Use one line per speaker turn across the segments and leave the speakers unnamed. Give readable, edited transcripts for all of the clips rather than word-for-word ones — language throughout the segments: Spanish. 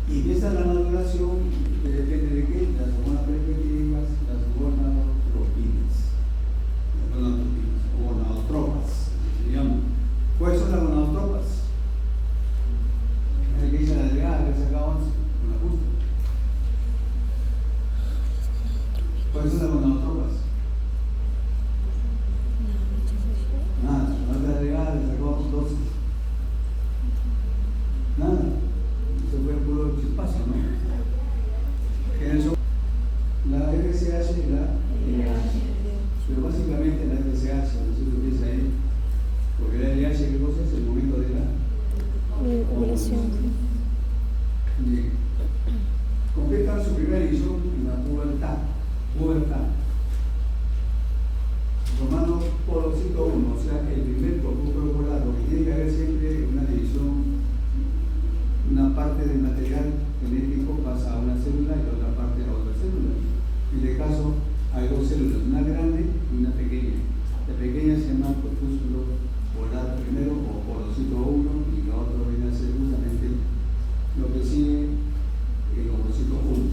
Y empieza la maduración, que depende de qué, las hormonas perspectivas, las gonadotropinas. Las gonadotropinas, o gonadotropas, se llaman. ¿Cuáles son las gonadotropas? Es el que dice la delgada, que se acaba 11, con la justa. ¿Cuáles son las gonadotropas? Nada, no es la delgada, le sacamos 12. Nada. Se fue puro chispazo, ¿no? ¿Quiénes son? La FSH y la LH. Pero básicamente la FSH, no sé lo que dice ahí. Porque la LH, ¿qué cosa es? El momento de la
ovulación.
Bien. Completa su primera edición en la pubertad. Tomando polocito 1, o sea, el primer corpúsculo polar, lo que tiene que haber siempre una división. Una parte del material genético pasa a una célula y otra parte a otra célula. En este caso hay dos células, una grande y una pequeña. La pequeña se llama corpúsculo polar primero o polocito 1 y la otra viene a ser justamente lo que sigue el ovocito 1.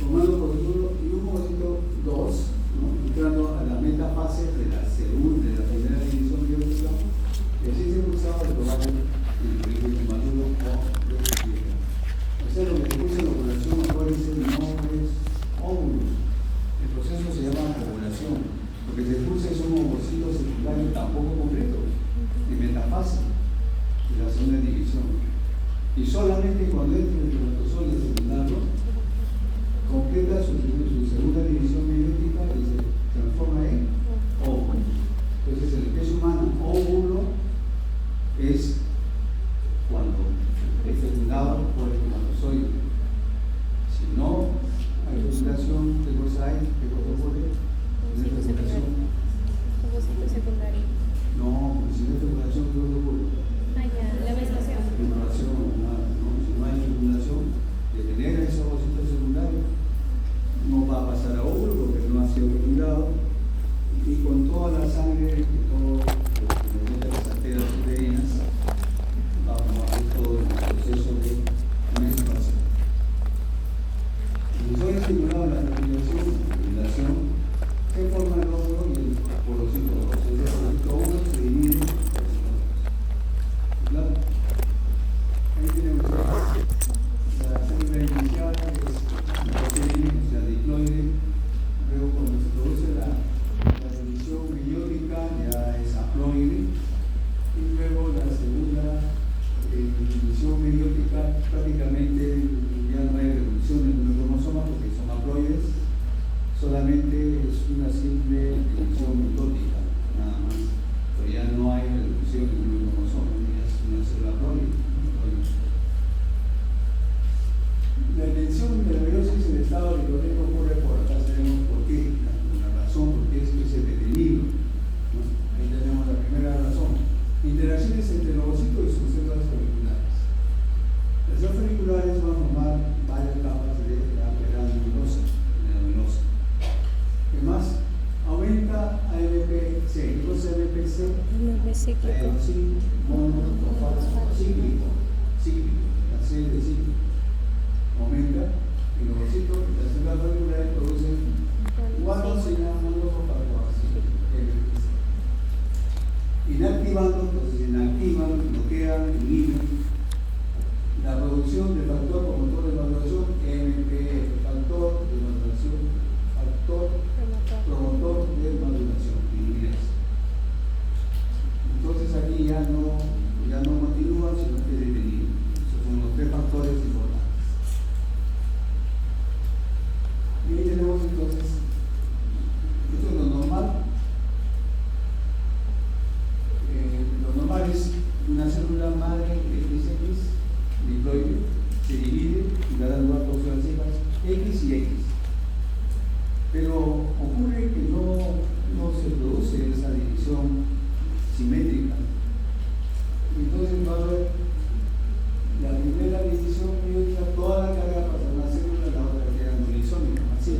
Formando polocito y un ovocito 2, ¿no? Entrando a la metafase de la segunda, de la primera división biológica. Y así se usaba el probable en el currículum maduro o de vieja. O sea, lo que se puso en la ovulación, acuérdense, no es óvulos. El proceso se llama ovulación. Lo que se pulsa es un ovocito secundario tampoco completo, en metafase de la segunda división. Y solamente cuando entra el espermatozoide secundario, completa su segunda división meiótica y se transforma en óvulo. Entonces, en la especie humana, óvulo es cuando es fecundado por el espermatozoide. Si no hay fecundación, ¿qué cosa hay? ¿Qué cosa ocurre? ¿No hay fecundación?
Ovocito secundario.
No, si no hay fecundación, ¿qué cosa ocurre?
Ah, ya, la menstruación.
Fecundación, nada, ¿no? Si no hay fecundación, de tener ese ovocito secundario, no va a pasar a óvulo porque no ha sido fecundado. Y con toda la sangre y todo lo que nos mete las arterias uterinas, vamos a hacer todo el proceso de menstruación. Si soy estimulado en la fertilización, se forma el óvulo y el polocito 2. El polocito 1 se divide en polocito 2. ¿Claro? Ahí tenemos la célula inicial, que es o sea, diploide. Luego, cuando se produce la división meiótica, ya es haploide. Y luego la segunda división meiótica, prácticamente ya no hay revoluciones en los cromosomas porque son haploides, solamente es una simple división mitótica, nada más. Pero ya no hay revoluciones en los cromosomas, ya es una célula haploide. La invención de la meiosis en estado ribosomal ocurre por acá, sabemos por qué, la razón, porque es detenido, ¿no? Ahí tenemos la primera razón. Interacciones entre el ovocito y sus células folliculares. Las células folliculares van a formar varias capas de la granulosa. ¿Qué más? Aumenta AMPC. ¿Qué cosa es AMPC? Adenosín monofosfato cíclico. La C de cíclico. Aumenta el ovocito, las células folliculares producen guanosina monofosfato cíclico. Inactivando, entonces inactivan, bloquean, inhiben la producción del factor promotor de maduración, MPF, factor de maduración, factor promotor de maduración, inhibirse. Entonces aquí ya no continúa, sino que detenido. Esos son los tres factores importantes. Y ahí tenemos entonces, esto es lo normal. Lo normal es una célula madre XX, diploide, se divide y da lugar a dos células hijas X y X. Pero ocurre que no se produce esa división simétrica. Entonces va a haber la primera división meiótica, toda la carga pasa a una célula, la otra queda monoisómica, así.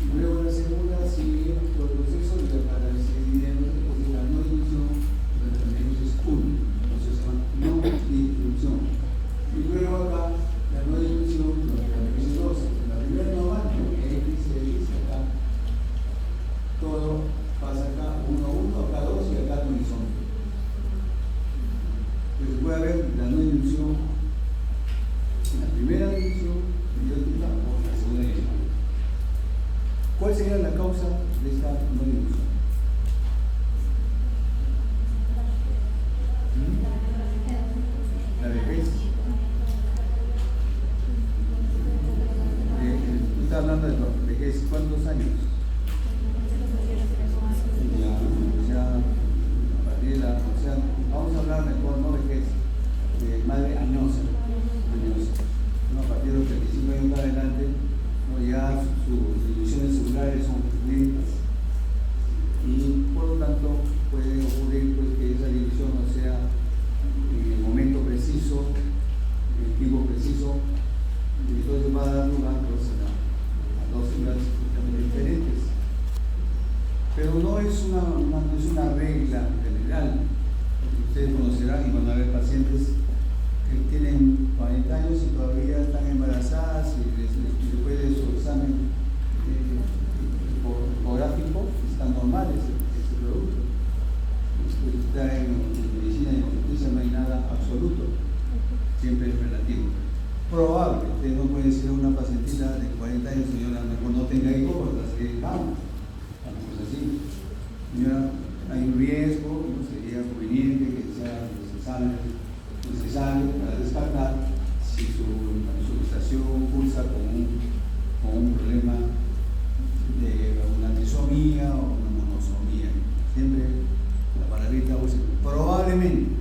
Y luego la segunda sigue todo el proceso y para se divide en la no división, también es 1. Entonces se llama no división. Pues puede haber la no dilución en la primera división meiótica o en la segunda división. ¿Cuál sería la causa de esta no dilución? La vejez. Tú estás hablando de vejez, ¿cuántos años? Ya, o sea, a partir de la, o sea, vamos a hablar mejor, no vejez, de madre añosa. No, a partir de los 35 años para adelante, no, ya sus diluciones celulares son lentas. Y por lo tanto puede ocurrir pues, que esa dilución no sea en el momento preciso, en el tiempo preciso, y entonces va a dar lugar pues, a dos células completamente diferentes. Pero no es una regla general, porque ustedes conocerán y van a ver pacientes que tienen 40 años y todavía están embarazadas y después de su examen ecográfico están normales ese producto. Está en medicina y en justicia no hay nada absoluto, siempre es relativo. Probable, usted no puede decir a una pacientita de 40 años, señora, mejor no tenga hijos porque la sería cama. Pues así, señora, hay un riesgo, no sería conveniente que se hagan los exámenes necesarios para descartar si su gestación cursa con un problema de una trisomía o una monosomía. Siempre la palabrita usa probablemente,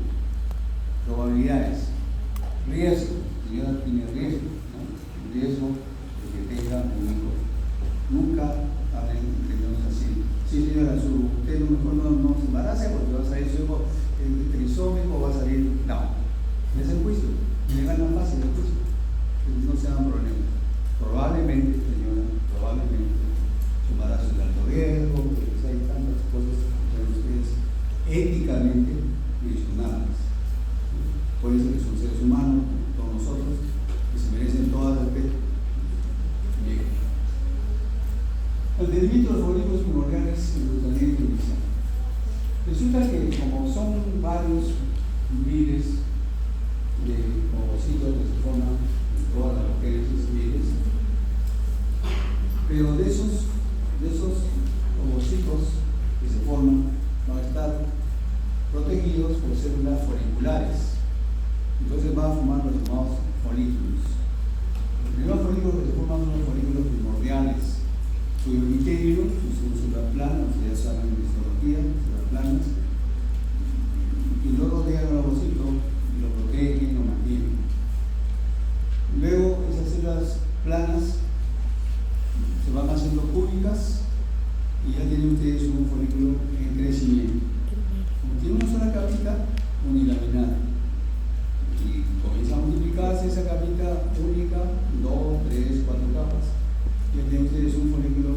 probabilidades, riesgo, señora tiene riesgo, ¿no? Riesgo de que tenga un hijo. Nunca hablen en términos así. Sí, señora, usted mejor no se embarace porque va a salir su hijo trisómico o va a salir. No, es el juicio, le ganan fácil el juicio, no se hagan problemas. Probablemente, señora, probablemente su embarazo es de alto riesgo, porque hay tantas cosas que ustedes éticamente mencionables. Puede ser que son seres humanos, todos nosotros, que se merecen todo respeto. Bien. Mantenimiento de los folículos primordiales en el tratamiento inicial. Resulta que como son varios miles de ovocitos que se forman en todas las bacterias civiles, pero de esos ovocitos que se forman van a estar protegidos por células foliculares. Entonces van a formar los llamados folículos. Los primeros folículos que se forman son los folículos primordiales. Su epitelio, su célula plana, ustedes ya saben de histología, células planas, y luego rodean el ovocito y lo protegen, lo mantienen. Luego esas células planas se van haciendo cúbicas y ya tienen ustedes un folículo en crecimiento. Como tiene una sola capita unilaminada y comienza a multiplicarse esa capita única, 2, 3, 4 capas, ya tienen ustedes un folículo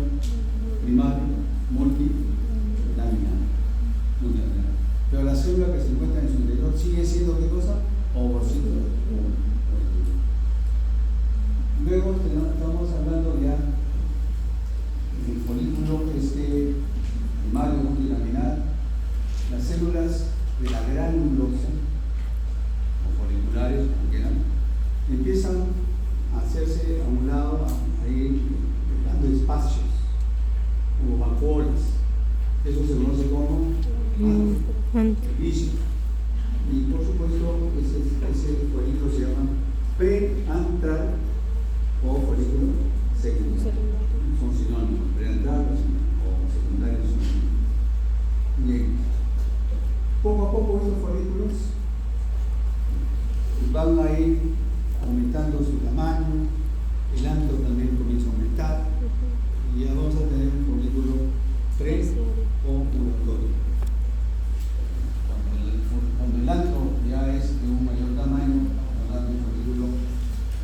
primario multilaminar. Pero la célula que se encuentra en su interior sigue siendo ¿qué cosa? Ovocito. Luego estamos hablando ya del folículo primario multilaminar, las células de la granulosa o foliculares, como quieran, empiezan a hacerse a un lado, ahí dejando espacios, como vacuolas. Eso se conoce como inicio. Y por supuesto, ese folículo se llama preantral o folículo secundario. Son sinónimos, preantral o secundario son sinónimos. Bien. Poco a poco estos folículos van a ir aumentando su tamaño, el antro también comienza a aumentar y ya vamos a tener un folículo pre-ovulatorio. Cuando el antro ya es de un mayor tamaño, estamos hablando de un folículo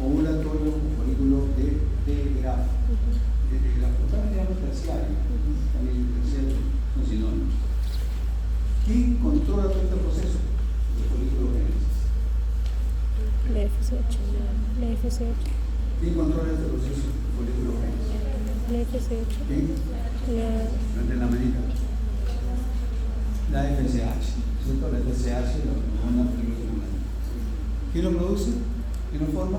ovulatorio o folículo de tegrafo. También llama terciario, también terciario son sinónimos. ¿Quién controla todo este proceso? El folículo génesis.
La FSH.
¿Quién controla este proceso? El folículo génesis.
La FSH.
¿Quién? De la manita. La FSH, ¿cierto? La FSH, la hormona folículo estimulante. ¿Quién lo produce? ¿Quién lo forma?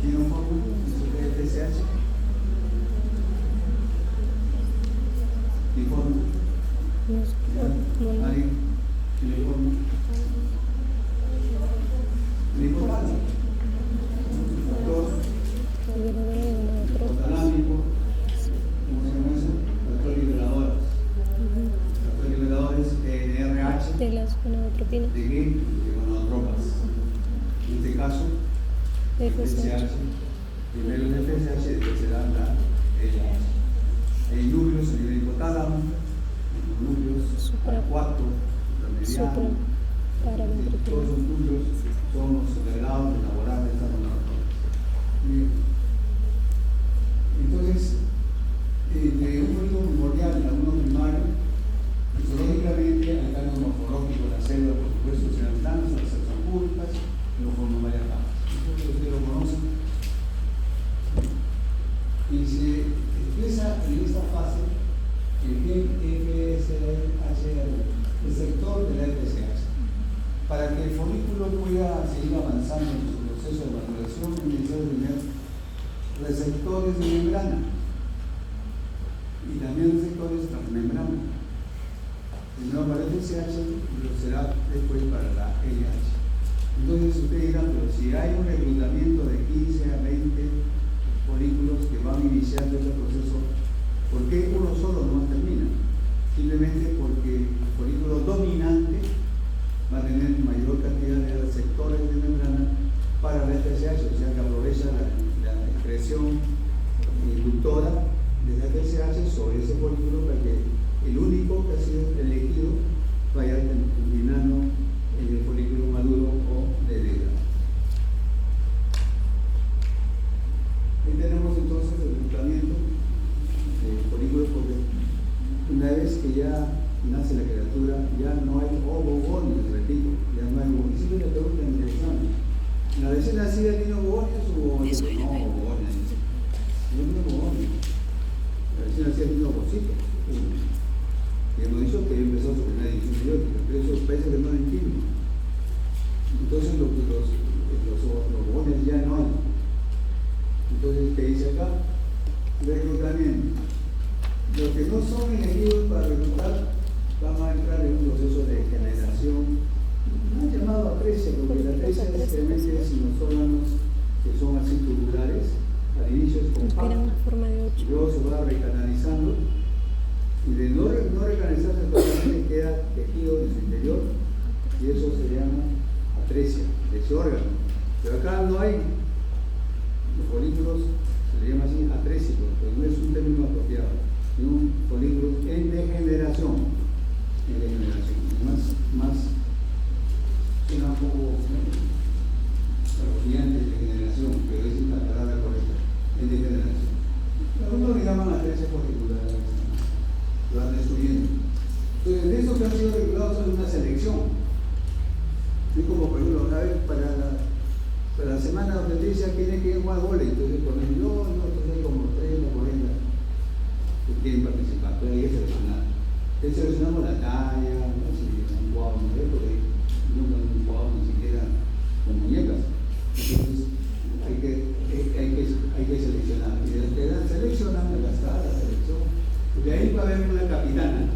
¿Quién lo forma? ¿Es el TSH? ¿Quién forma? ¿Alguien? ¿Quién lo forma? ¿Quién lo forma? Factor talámico, ¿cómo se llama eso? Factor liberador. Factor liberadores RH.
De las gonadotropinas.
¿De qué? De gonadotropas. En este caso, el FSH. Primero el FSH, después será la LH. Hay núcleos a nivel hipotálamo, núcleos cuarto, intermediario. Todos los núcleos son los encargados de elaborar esta gonadotropas. Entonces, de un folículo primordial en alguno primario, fisiológicamente hay cambios morfológicos de la célula, por supuesto, serán planos, las células son públicas, y lo forman varias capas. Ustedes lo conocen. Y se expresa en esta fase el gen FSH, el sector de la FSH. Para que el folículo pueda seguir avanzando en su proceso de maduración, es necesario tener receptores de membrana y también receptores transmembrana. Primero para el FSH y lo será después para la LH. Entonces ustedes dirán, pero si hay un reclutamiento de 15 a 20 folículos que van iniciando este proceso, ¿por qué uno solo no termina? Simplemente porque el folículo dominante va a tener mayor cantidad de receptores de membrana para la FSH, o sea que aprovecha la expresión inductora de la FSH sobre ese folículo para que el único que ha sido elegido vaya terminando en el folículo maduro o de edad. Ahí tenemos entonces el reclutamiento del folículo, porque una vez que ya nace la criatura, ya no hay ovogones, repito, ya no hay ovogones. Siempre le preguntan en el examen, ¿la recién nacida tiene ovogones o ovogones? No, ovogones. No tiene ovogones. La recién nacida tiene ovocitos. Y hemos dicho que empezó su primera edición biótica, pero eso parece que no lo entiendo. Entonces los ovogones ya no hay. Entonces, ¿qué dice acá? Reclutamiento. Los que no son elegidos para reclutar van a entrar en un proceso de generación. No han llamado atresia, porque la atresia simplemente es en los órganos que son así tubulares. Al inicio es compacto, luego se va recanalizando y de no recanalizarse totalmente queda tejido en su interior y eso se llama atresia de ese órgano. Pero acá no hay. Los folículos se le llama así atrésicos, pero no es un término apropiado, sino folículos en degeneración. Más suena un poco apropiante de degeneración, pero es la palabra correcta, en degeneración. Algunos le llaman atresia folicular, lo van destruyendo. Entonces, de esos que han sido regulados son una selección. Es como, por ejemplo, una vez para la semana de obstetricia tiene que ir más goles, entonces ponen entonces hay como 30 o 40 que quieren participar, pero hay que seleccionar. Entonces seleccionamos la talla, no sé si un jugador no es, porque nunca han jugado ni siquiera con muñecas. Entonces hay que seleccionar. Y de los que seleccionan, la selección, de ahí va a haber una capitana,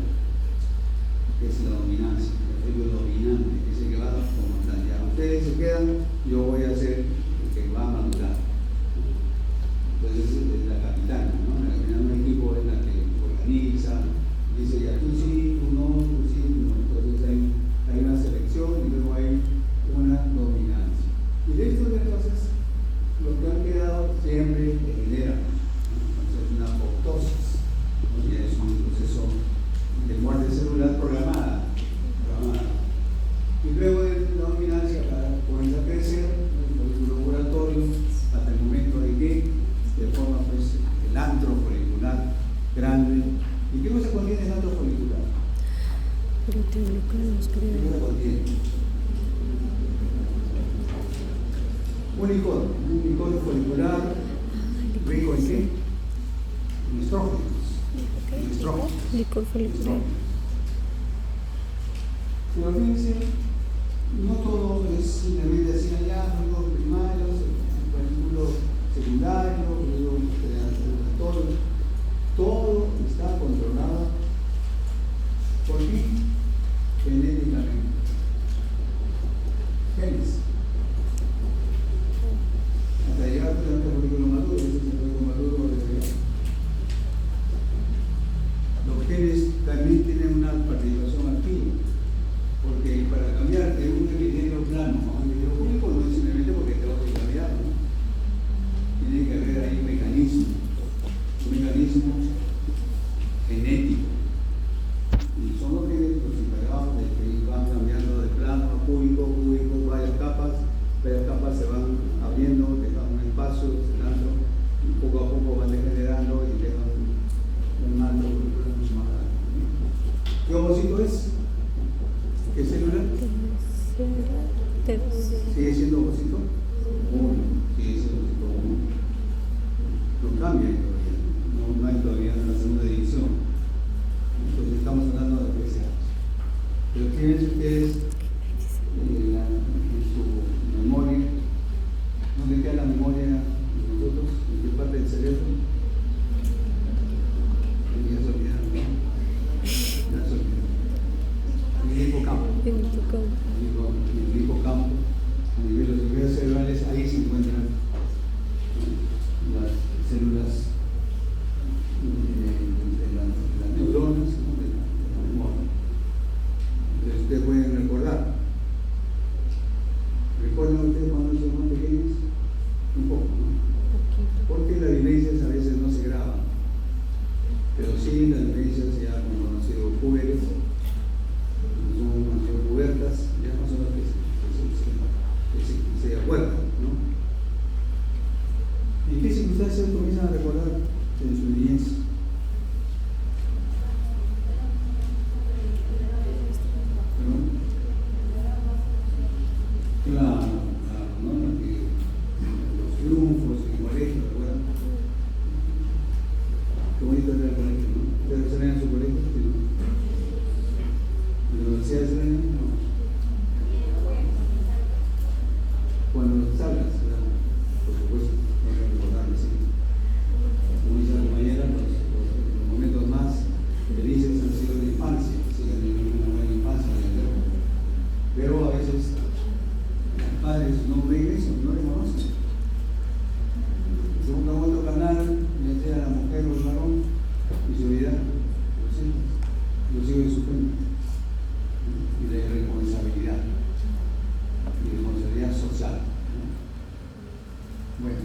que es la dominancia, el dominante, que es el que va comandando. Ya ustedes se quedan, yo voy a ser el que va a madurar. Entonces es la capitana, ¿no? La capitana de un equipo es la que organiza, dice ya tú sí, tú no, tú sí, tú no. Entonces hay una selección y luego hay una dominancia. Y de estos entonces, los que han quedado siempre generan, es una apoptosis, ¿no? Y es un proceso de muerte celular programada. Y luego de la dominancia comienza a crecer el folículo ovulatorio hasta el momento de que se forma pues el antro folicular grande. ¿Y qué cosa contiene el antro folicular? ¿Qué cosa contiene? Un licor folicular rico en qué? En estrógenos.
Licor folicular.
Pero fíjense no todo es simplemente así allá, periodos primarios, periodo secundario, periodo respiratorio, todo está controlado por ti genéticamente. Genes. Hasta llegar a tener el folículo maduro, ese es el folículo maduro de bebé. Los genes también tienen una participación activa, porque para cambiar de un epitelio plano a un epitelio único no es simplemente porque tengo que cambiarlo. Tiene que haber ahí un mecanismo genético. Y son los genes los encargados de que van cambiando de plano a cúbico, varias capas se van abriendo, dejan un espacio, cerrando, y poco a poco van degenerando y dejan un alto mucho más grande. ¿Qué ovocito es? ¿Qué célula? ¿Sigue siendo ovocito? Uno. Sigue siendo ovocito uno. No cambia todavía. No hay todavía en la segunda división. Entonces estamos hablando de 13 años. Pero tienen ustedes en su memoria, ¿dónde queda la memoria de nosotros? ¿En qué parte del cerebro? Ya se olvidaron, ¿no? Ya se olvidaron. En el hipocampo. En el hipocampo, a nivel de los niveles cerebrales, ahí se encuentran las células de las neuronas, ¿no? de la memoria. Entonces ustedes pueden recordar. ¿Recuerdan ustedes cuando son más pequeños? Un poco, ¿no? Porque las vivencias a veces no se graban, pero sí las vivencias ya cuando han sido jóvenes, cuando han sido cubiertas, ya más o menos que se acuerdan, ¿no? ¿En qué circunstancias comienzan a recordar en su niñez? ¿No? Claro, ¿no? Los triunfos en el colegio, ¿recuerdan? Qué bonito era el colegio, ¿no? ¿Ustedes salían a su colegio? ¿Sí, no? ¿En la universidad salían? No. Cuando salgas, por supuesto, no hay que recordarlo así. Como dice la compañera, los momentos más felices han sido de la infancia, siguen teniendo una buena infancia, pero a veces los padres no ven eso, no le conocen. Se busca otro canal, ya sea la mujer o el varón, y se olvida los hijos de su cuenta, y de responsabilidad. Y responsabilidad social, ¿no? Bueno,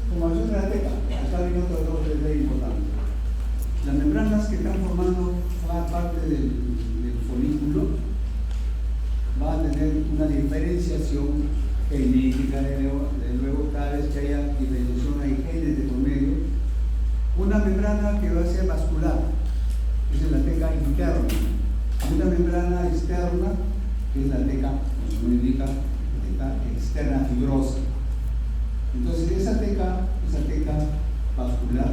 formación de la teca, acá viene otro dos de ley importante. Las membranas que están formando cada parte del folículo van a tener una diferenciación genética, de luego cada vez que haya diferenciación hay genes de por medio. Una membrana que va a ser vascular, esa es la teca interna. Una membrana externa, que es la teca, como su nombre indica, teca externa fibrosa. Entonces esa teca vascular,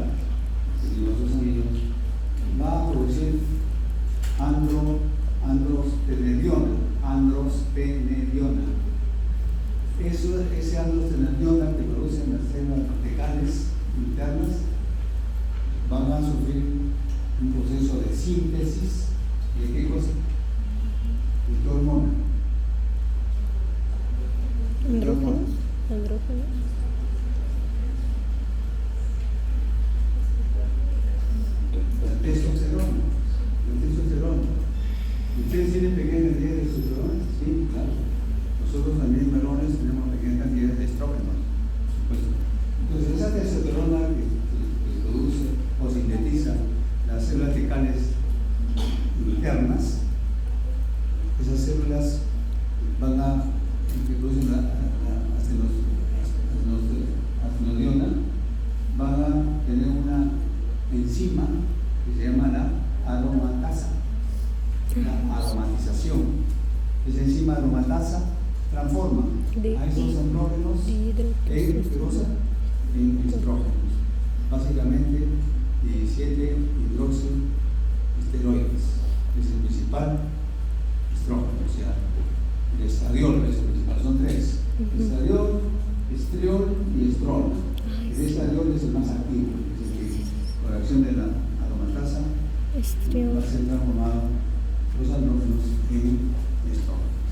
que los sanguíneos, va a producir androstenediona. Ese androstenediona que producen las células tecales internas van a sufrir un proceso de síntesis de qué cosa? ¿De qué hormona?
Andrógenos.
La testosterona. ¿Ustedes tienen pequeña cantidad de testosterona? Sí, claro. Nosotros también, varones, tenemos pequeña cantidad de estrógenos, por supuesto. Entonces, esa testosterona que produce o sintetiza las células fecales internas, esas células van a que producen la astenodiona, van a tener una enzima que se llama la aromatasa, la aromatización. Esa enzima aromatasa transforma a esos andrógenos en estrógenos, básicamente 17 hidroxiesteroides, es el principal estrógenos. sea, el estradiol es el principal, son tres: estradiol, estriol y estrol. El estradiol es el más activo, es el que por acción de la aromatasa va a ser transformado los andrógenos en estrógenos.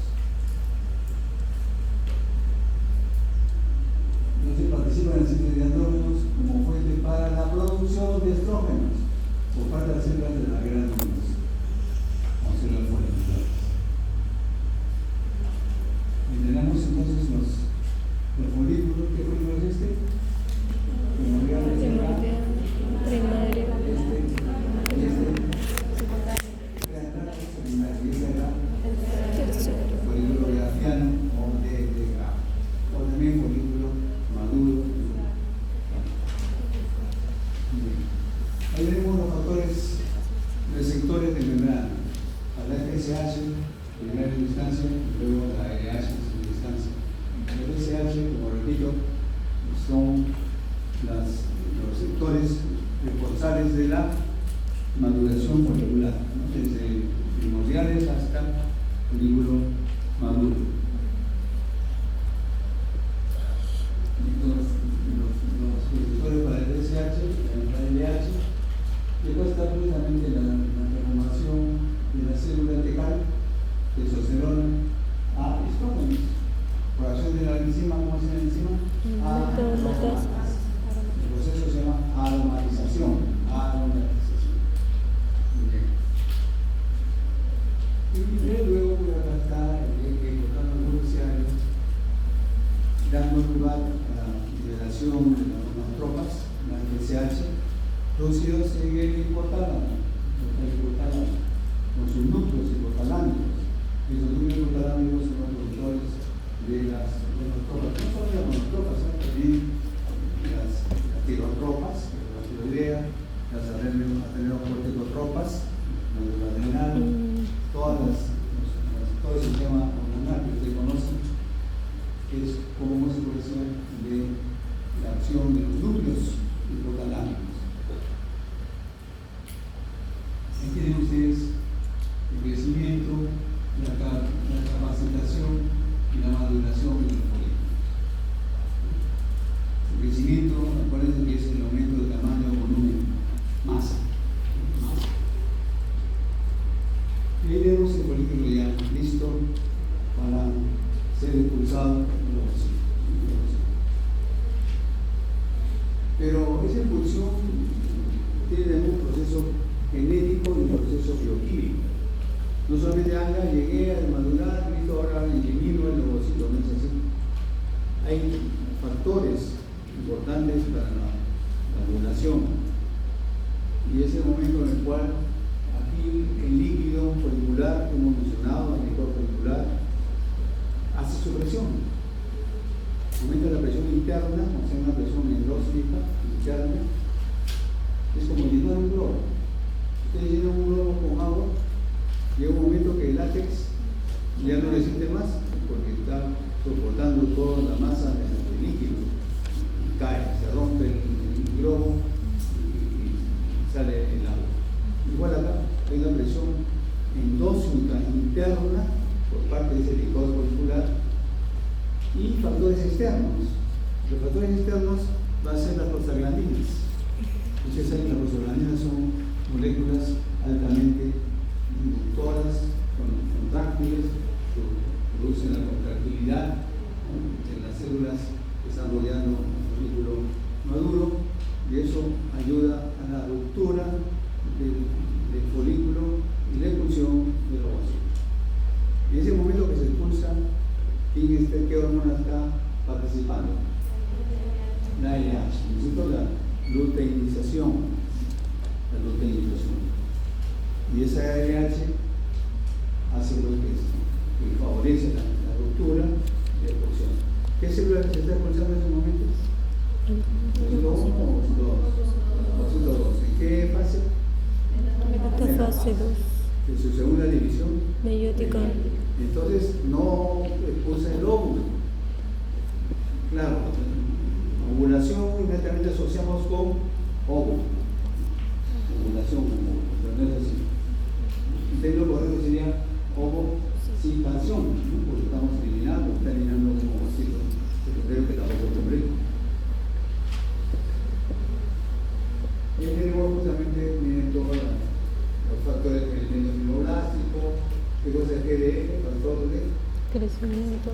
Entonces participa en el ciclo de andrógenos como fuente para la producción de estrógenos por parte de las células de la glándula o células folliculares. Y tenemos entonces los folículos. ¿Qué folículo es este? Primordial,
primario, tercero,
folículo grafiano o de grafo, o también folículo maduro. Ahí tenemos los factores receptores de membrana. A la FSH, primera instancia, y luego a la RH, segunda instancia. La FSH, como repito, son los receptores reforzales de la maduración folicular, ¿no? Desde primordiales hasta folículo maduro. Los receptores para el FSH, la LH, después está precisamente la transformación de la célula tecal, testosterona, a estrógenos. Por acción de la enzima, ¿cómo se llama la enzima? Aromatasa. El proceso se llama aromatización. Y luego acá está el hipotálamo terciario, dando lugar a la liberación de las tropas, la FSH, producidos en el hipotálamo, con sus núcleos hipotalámicos. Esos núcleos hipotalámicos son los productores de las monotropas, no solo las monotropas, también las tirotropas, las tiroideas, las adrenocorticotropas, la adrenal, todo el sistema hormonal que ustedes conocen, que es como consecuencia de la acción de los núcleos hipotalámicos. Aquí tienen ustedes el crecimiento, la capacitación y la maduración de los folículos. El crecimiento, acuérdense que es el aumento de tamaño, volumen, masa. Y ahí tenemos el folículo ya listo para ser expulsado del ovocito. Pero esa expulsión tiene un proceso genético y un proceso bioquímico. No solamente llegué a madurar, listo, ahora elimino el ovocito, no es así. Hay factores importantes para la ovulación, y es el momento en el cual aquí el líquido folicular, como mencionado, el líquido folicular, hace su presión. Aumenta la presión interna, o sea, una presión endóxica interna. Es como llenar un globo. Ustedes llenan un globo con agua, llega un momento que el látex ya no resiste más, porque está soportando toda la masa del líquido. Y cae, se rompe el globo y sale el agua. Igual acá hay una presión endóxica interna por parte de ese líquido folicular y factores externos. Los factores externos van a ser las prostaglandinas. Ustedes saben que las prostaglandinas son moléculas altamente inductoras, contráctiles, que producen la contractilidad en las células que están rodeando el folículo maduro, y eso ayuda a la ruptura del folículo y la expulsión del ovocito. En ese momento que se expulsa, ¿qué hormona está participando? La LH, necesito la luteinización. Y esa LH hace lo que favorece la ruptura y la expulsión. ¿Qué célula se está expulsando en ese momento? ¿Ovocito 1 o ovocito 2? ¿En qué fase?
esta fase 2,
En su segunda división
meiótica.
Entonces no expulsa el óvulo. Claro, ovulación inmediatamente asociamos con óvulo. Ovulación con óvulo, pero no es así. Entonces lo correcto sería ovocitación. FL, factor de
crecimiento,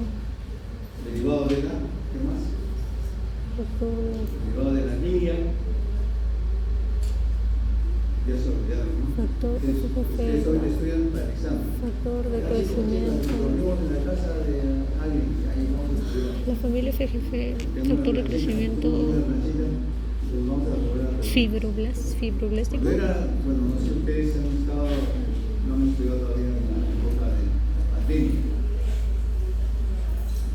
derivado de la, ¿qué más?
factor
Derivado de la línea. Ya se olvidaron, ¿no?
Factor de
Ustedes hoy estudian para el examen.
factor de
Así que
crecimiento.
nos dormimos en la casa de alguien, ahí vamos a estudiar.
La familia FGF,
Tengo
factor de
una
crecimiento,
planchita, pues vamos a volver a revisar.
fibroblástico.
Cuando era, bueno, no sé, ustedes han estado, no han estudiado todavía en la época de la pandemia.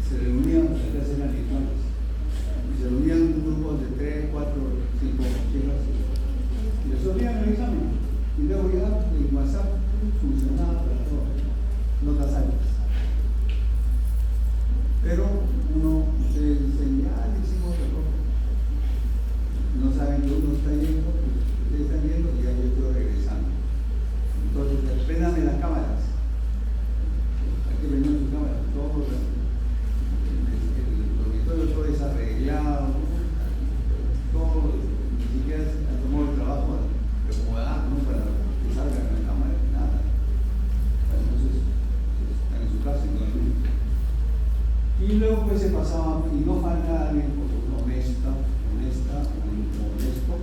Se reunían, las clases eran virtuales, y se reunían un grupo de 3, 4, 5 chicas, y resolvían el examen. Y luego ya el WhatsApp funcionaba para todo, notas altas. Pero ustedes dicen, ya le hicimos la cosa. No saben que uno está yendo, ustedes están yendo y ya yo estoy regresando. Entonces, préndame las cámaras. Hay que prender sus cámaras. Todo el dormitorio todo desarreglado, todo, ni siquiera se ha tomado el trabajo de acomodar, ¿no? Para que salgan la cámara, nada. Entonces, están en su casa y todo el mundo. Y luego pues se pasaba, y no falta alguien honesta, honesto.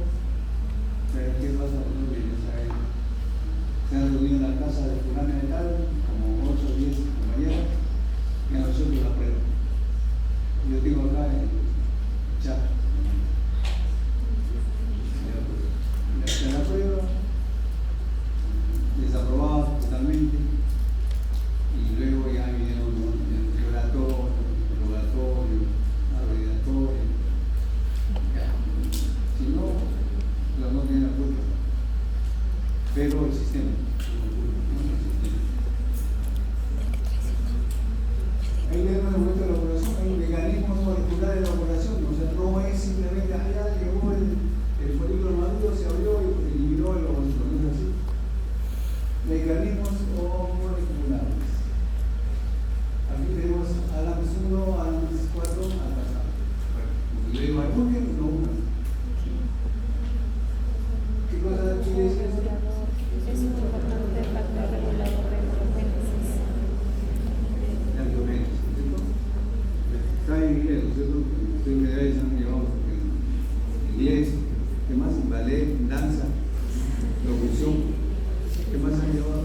Pero ¿qué pasa? Se han reunido en la casa de fulana de tal, como 8 o 10 compañeros, y a nosotros la prueba. Yo tengo acá el chat. Ya se la prueba, desaprobada totalmente, y luego ya vinieron el oratorio, arrodillatorio. Si no, no tiene la culpa. Pero el sistema. Ahí le damos vuelta a la elaboración, hay mecanismos moleculares de elaboración, o sea, no es simplemente allá llegó el folículo maduro, se abrió y eliminó el ovocito, no es así. Mecanismos moleculares. Aquí tenemos ADAMS 1, ADAMS 4 al pasado. Bueno, le digo al busquen, no una. ¿Qué cosa quiere decir eso?
Es un importante factor regulador de neurogénesis.
La neurogénesis, ¿cierto? Está en inglés, ¿cierto? Ustedes me han llevado en inglés, ¿qué más? Ballet, danza, locución, ¿qué más han llevado?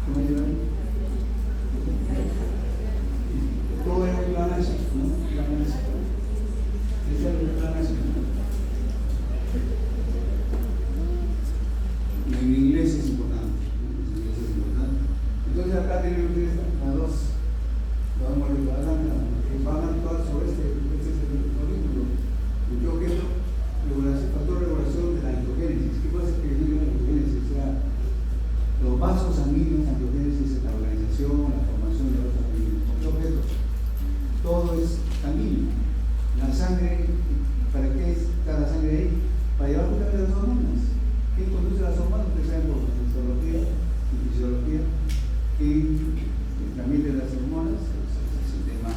¿Qué más llevan? Todo es el plan nacional, ¿no? Plan nacional. Ese es el plan nacional. En inglés es importante. Entonces acá tenemos las dos. Vamos a actuar sobre este es el currículo. Yo que factor de regulación de la angiogénesis. ¿Qué pasa que digo la angiogénesis? O sea, los vasos sanguíneos, angiogénesis, la organización, la formación de vasos sanguíneos. ¿Qué objeto? Todo es sanguíneo. La sangre, ¿para qué está la sangre ahí? Para llevar justamente las hormonas. ¿Qué conduce las hormonas? Ustedes saben por fisiología y fisiología que también de las hormonas, el sistema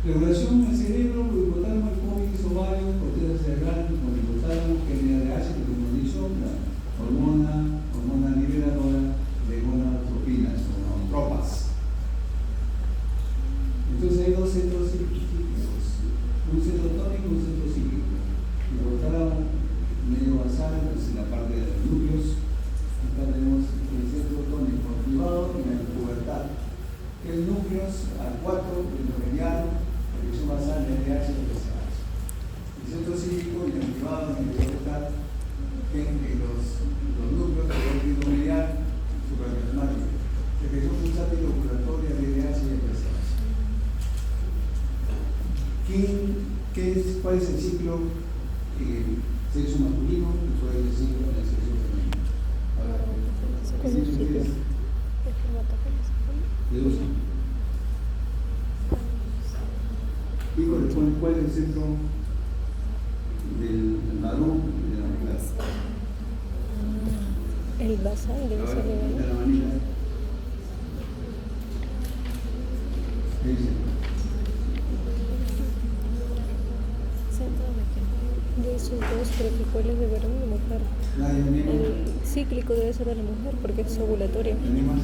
Regulación en el cerebro, lo hipotálamo, el cóccix, ovario, corteza cerebral, con el hipotálamo, que es NADH, que como he dicho, la hormona liberadora de gonadotropinas o tropas. Entonces hay dos centros cíclicos, un centro tónico y un centro cíclico. El hipotálamo medio basal, es en la parte de los núcleos. Acá tenemos el centro tónico activado en la pubertad. El núcleos al 4, el mediano, dirección basal, NADH y PCH. El centro cívico inactivado en la pubertad, en los núcleos del mediano, supraplasmático. Secreción pulsátil oculatoria, NADH y PCH. ¿Cuál es el ciclo sexo masculino y cuál es el ciclo en el sexo femenino? Ahora, ¿qué ciclo es? Deducen. ¿Y cuál es el centro del varón y de la mujer?
El basal debe ser
de
de
la manera. ¿Qué dice?
de esos dos, pero que cuál es de varón y de mujer.
Nadie anima.
El cíclico debe ser de la mujer porque es ovulatorio.
¿Animas?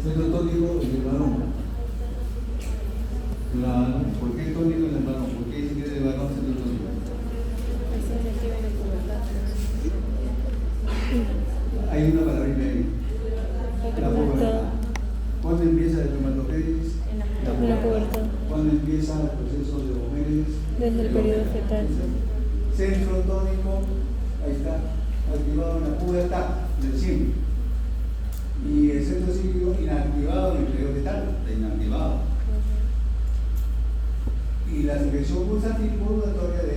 Centro tónico del varón. Claro. ¿Por qué tónico del varón? ¿Por qué dice que es de varón centro tónico? Hay una palabrita ahí. La pubertad. ¿Cuándo empieza el espermatogenesis?
En la pubertad.
¿Cuándo empieza el proceso de ovogénesis?
Desde el periodo fetal.
Centro tónico, ahí está, activado en la pubertad, del símbolo. Y el centro cíclico inactivado en el periodo fetal, está inactivado. Y la secreción pulsátil modulatoria de